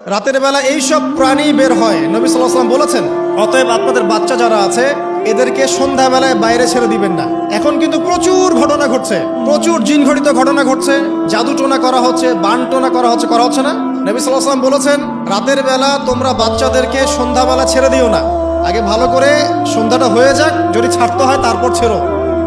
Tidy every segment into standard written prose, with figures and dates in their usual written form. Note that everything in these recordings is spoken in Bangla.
রাতের বেলা এই সব প্রাণী বের হয়, নবী সাল্লাল্লাহু আলাইহি ওয়াসাল্লাম বলেছেন, অতএব আপনাদের বাচ্চা যারা আছে এদেরকে সন্ধ্যাবেলায় বাইরে ছেড়ে দিবেন না। এখন কিন্তু প্রচুর ঘটনা ঘটছে, প্রচুর জিনঘটিত ঘটনা ঘটছে, জাদু টোনা করা হচ্ছে, বান টোনা করা হচ্ছে না। নবী সাল্লাল্লাহু আলাইহি ওয়াসাল্লাম বলেছেন, রাতের বেলা তোমরা বাচ্চাদেরকে সন্ধ্যাবেলা ছেড়ে দিও না, আগে ভালো করে সন্ধ্যাটা হয়ে যাক, যদি ছাড়তে হয় তারপর ছেড়ো।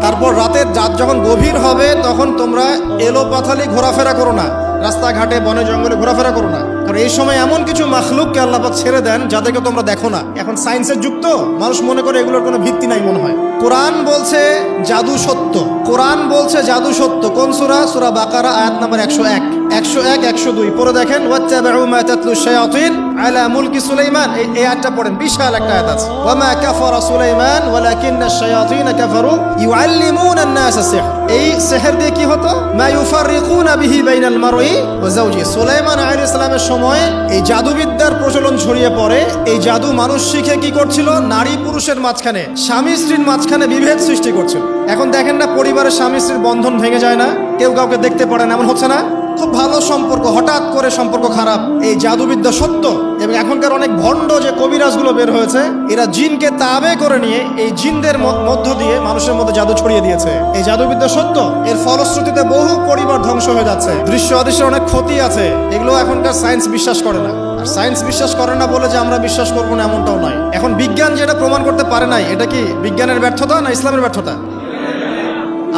তারপর রাতের রাত যখন গভীর হবে তখন তোমরা এলোপাথালি ঘোরাফেরা করো না, রাস্তাঘাটে বনে জঙ্গলে ঘোরাফেরা করো না, কারণ এই সময় এমন কিছু মাখলুককে আল্লাহ পাক ছেড়ে দেন যাদেরকে তোমরা দেখো না। এখন সায়েন্সের যুগ তো, মানুষ মনে করে এগুলোর কোনো ভিত্তি নাই মনে হয়। কোরআন বলছে জাদু সত্য, কোরআন বলছে জাদু সত্য। কোন সূরা? সূরা বাকারা আয়াত নাম্বার 101, 101, 102 পড়ে দেখেন। ওয়াত্তাবিউ মা তাতলু শায়াতিন আলা মুলকি সুলাইমান, এই আয়াতটা পড়েন, বিশাল একটা আয়াত আছে। ওয়া মা কাফারা সুলাইমান ওয়ালাকিন্না শায়াতিন কাফারু ইউআল্লিমুনা আন-নাস সিহর। এই সিহর দিয়ে কি হতো? মা ইউফাররিকুনা বিহি বাইনাল মারই ওয়া যাওজি। সুলাইমান আলাইহিস সালামের সময় এই জাদুবিদ্যার প্রচলন ছড়িয়ে পড়ে। এই জাদু মানুষ শিখে কি করছিল? নারী পুরুষের মাঝখানে, স্বামী স্ত্রীর মাঝখানে বিভেদ সৃষ্টি করছিল। এখন দেখেন না, পরিবারের স্বামী স্ত্রীর বন্ধন ভেঙে যায় না, কেউ কাউকে দেখতে পারে না, এমন হচ্ছে না? খুব ভালো সম্পর্ক হঠাৎ করে সম্পর্ক খারাপ। এই জাদুবিদ্যা সত্য। এবং এখনকার অনেক ভণ্ড যে কবিরাজগুলো বের হয়েছে, এরা জিনকে তাবে করে নিয়ে এই জিনদের মধ্য দিয়ে মানুষের মধ্যে জাদু ছড়িয়ে দিয়েছে। এই জাদুবিদ্যা সত্য। এর ফলশ্রুতিতে বহু পরিবার ধ্বংস হয়ে যাচ্ছে, দৃশ্য অদৃশ্যের অনেক ক্ষতি আছে। এগুলো এখনকার সায়েন্স বিশ্বাস করে না। আর সায়েন্স বিশ্বাস করে না বলে যে আমরা বিশ্বাস করবো না এমনটাও নয়। এখন বিজ্ঞান যেটা প্রমাণ করতে পারে নাই, এটা কি বিজ্ঞানের ব্যর্থতা না ইসলামের ব্যর্থতা?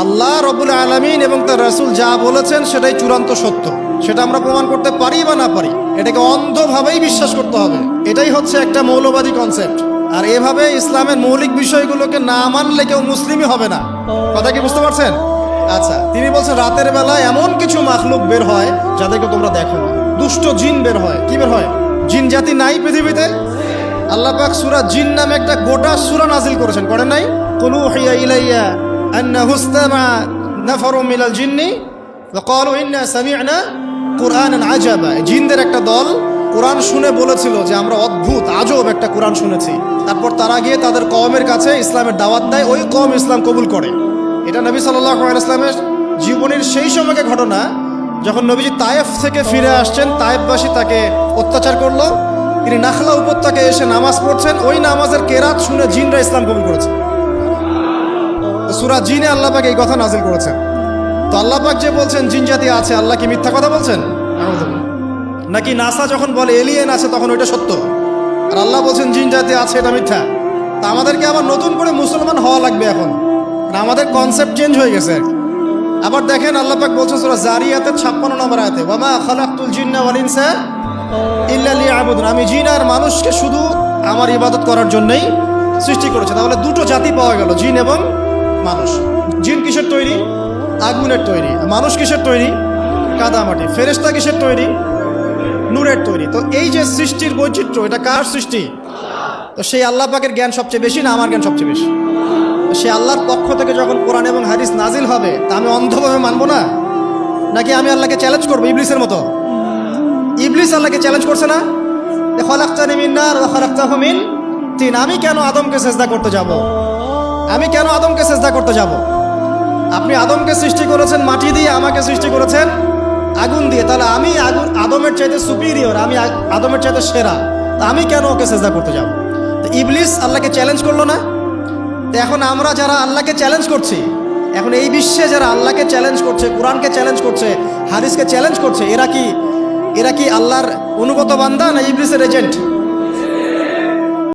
আল্লাহ রব্বুল আলামিন এবং তার রাসূল যা বলেছেন সেটাই চূড়ান্ত সত্য। সেটা আমরা প্রমাণ করতে পারি বা না পারি, এটাকে অন্ধভাবেই বিশ্বাস করতে হবে। এটাই হচ্ছে একটা মৌলবাদী কনসেপ্ট। আর এভাবে ইসলামের মৌলিক বিষয়গুলোকে না মানলে কেউ মুসলিমই হবে না। কথা কি বুঝতে পারছেন? আচ্ছা, তিনি বলছেন রাতের বেলা এমন কিছু মাখলুক বের হয় যাদেরকে তোমরা দেখো না। দুষ্ট জিন বের হয়। কি বের হয়? জিন জাতি নাই পৃথিবীতে? আল্লাহ পাক সূরা জিন নামে একটা গোটা সূরা নাজিল করেছেন, করেন নাই? কুলু হিয়া ইলাইয়া أنه استمع نفر من الجن وقالوا إنا سمعنا قرآنا عجبا। জিনদের একটা দল কোরআন শুনে বলেছিল যে আমরা অদ্ভুত আজব একটা কোরআন শুনেছি। তারপর তারা গিয়ে তাদের কওমের কাছে ইসলামের দাওয়াত দেয়, ওই কওম ইসলাম কবুল করে। এটা নবী সাল্লাল্লাহু আলাইহি ওয়াসাল্লামের জীবনের সেই সময়কার ঘটনা, যখন নবীজি তায়েফ থেকে ফিরে আসছেন। তায়েফবাসী তাকে অত্যাচার করলো, তিনি নাখলা উপত্যকায় এসে নামাজ পড়ছেন, ওই নামাজের কেরাত শুনে জিনরা ইসলাম কবুল করেছে। সূরা জিনে আল্লাহ পাক এই কথা নাজিল করেছেন। তো আল্লাহ পাক যে বলছেন জিন জাতি আছে, আল্লাহ কি মিথ্যা কথা বলছেন? নাকি নাসা যখন বলে এলিয়েন আছে তখন ওইটা সত্য, আর আল্লাহ বলছেন জিন জাতি আছে এটা মিথ্যা? তা আমাদেরকে আবার নতুন করে মুসলমান হওয়া লাগবে এখন, আমাদের কনসেপ্ট চেঞ্জ হয়ে গেছে। আবার দেখেন আল্লাহ পাক বলছেন সূরা জারিয়াতের 56 নম্বর আয়াতে, ওয়া মা খালাকতুল জিন্না ওয়াল ইনসা ইল্লা লিয়াবুদুন। আমি জিন আর মানুষকে শুধু আমার ইবাদত করার জন্যই সৃষ্টি করেছে। তাহলে দুটো জাতি পাওয়া গেল, জিন এবং মানুষ। জিন কিসের তৈরি? আগুনের তৈরি। মানুষ কিসের তৈরি? কাদামাটি। ফেরেশতা কিসের তৈরি? নূরের তৈরি। তো এই যে সৃষ্টির বৈচিত্র্য, এটা কার সৃষ্টি? তো সেই আল্লাহ পাকের জ্ঞান সবচেয়ে বেশি না আমার জ্ঞান সবচেয়ে বেশি? সে আল্লাহর পক্ষ থেকে যখন কোরআন এবং হাদিস নাজিল হবে, তা আমি অন্ধভাবে মানবো না, নাকি আমি আল্লাহকে চ্যালেঞ্জ করবো ইবলিসের মতো? ইবলিস আল্লাহকে চ্যালেঞ্জ করছে না, খালাকতানি মিন নার ওয়া খালাকতাহু মিন তিন। আমি কেন আদমকে সেজদা করতে যাব? আমি কেন আদমকে সেজদা করতে যাব? আপনি আদমকে সৃষ্টি করেছেন মাটি দিয়ে, আমাকে সৃষ্টি করেছেন আগুন দিয়ে। তাহলে আমি আদমের চাইতে সুপিরিয়র, আমি আদমের চাইতে সেরা, তা আমি কেন ওকে সেজদা করতে যাব? তো ইবলিস আল্লাহকে চ্যালেঞ্জ করলো না? তো এখন আমরা যারা আল্লাহকে চ্যালেঞ্জ করছি, এখন এই বিশ্বে যারা আল্লাহকে চ্যালেঞ্জ করছে, কোরআনকে চ্যালেঞ্জ করছে, হাদিসকে চ্যালেঞ্জ করছে, এরা কি আল্লাহর অনুগত বান্দা না ইবলিসের এজেন্ট?